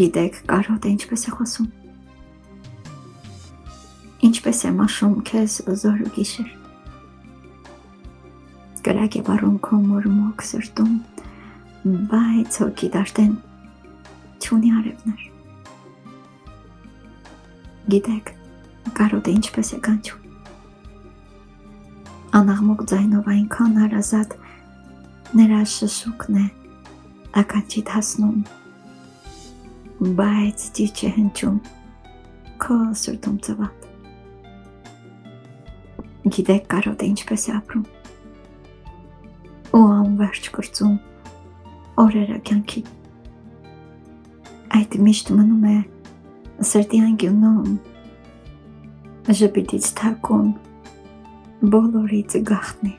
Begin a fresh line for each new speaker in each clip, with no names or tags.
Գիտեք, կարոտը ինչպես է խոսում, ինչպես է մաշում քեզ զոր ու գիշեր, կրակ է վառում քո մորմոք սրտում, բայց հոգի դաշտեն չունի արևներ։ Գիտեք, կարոտը ինչպես է կանչում, անաղմուկ ձայնով այնքան հարազատ, նրա շշուկն է ականջիդ հասնում, բայց ճիչ է հնչում քո սրտում ծվատ։ Գիտեք, կարոտը ինչպես է ապրում ու անվերջ կրծում օրերը կյանքի, այդ միշտ մնում է սրտի անկյունում, ժպիտից թաքուն, բոլորից գաղտնի։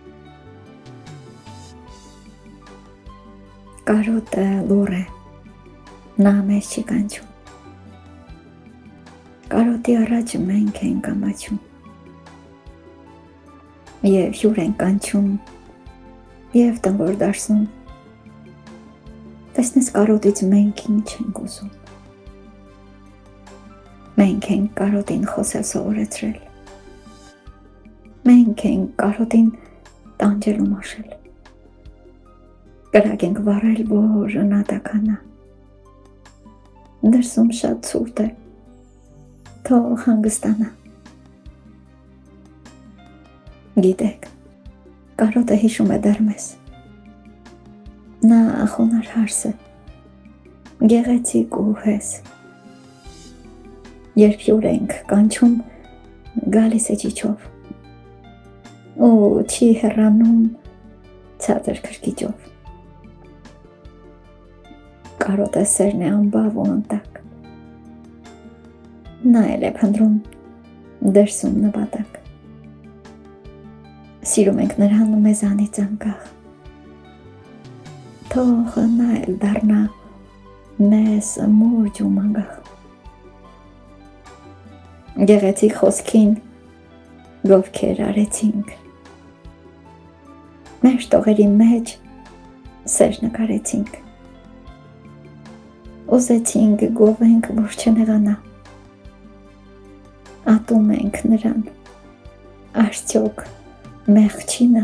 Կարոտը լուռ է, նա մեզ չի կանչում, կարոտի առաջ մենք ենք ամաչում, և հյուր ենք կանչում, և տնվոր դարսում, տեսնես կարոտից մենք ինչ ենք ուզում, մենք ենք կարոտին խոսել սովորեցրել, մենք ենք կարոտին տանջել ու մաշել, կրակ ենք վառել, որ նա տաքանա, դրսում շատ ցուրտ է, թող հանգստանա։ Գիտեք, կարոտը հիշում է դեռ մեզ, նա խոնար հարս է, գեղեցիկ ու հես, երբ հյուր ենք կանչում, գալիս է ճիչով, ու չի հեռանում ցածր քրքիջով։ Կարոտը սերն է անբավ ու անտակ, նա էլ է փնտրում դրսում նպատակ, սիրում ենք նրան մեզանից անկախ, թող նա էլ դառնա մեզ մուրջ ու մանգաղ, գեղեցիկ խոսքին գովքեր արեցինք, մեր տողերի մեջ սեր նկարեցինք, ուզեցինք գովենք, որ չնեղանա, ատում ենք նրան, արդյոք մեղք չի նա։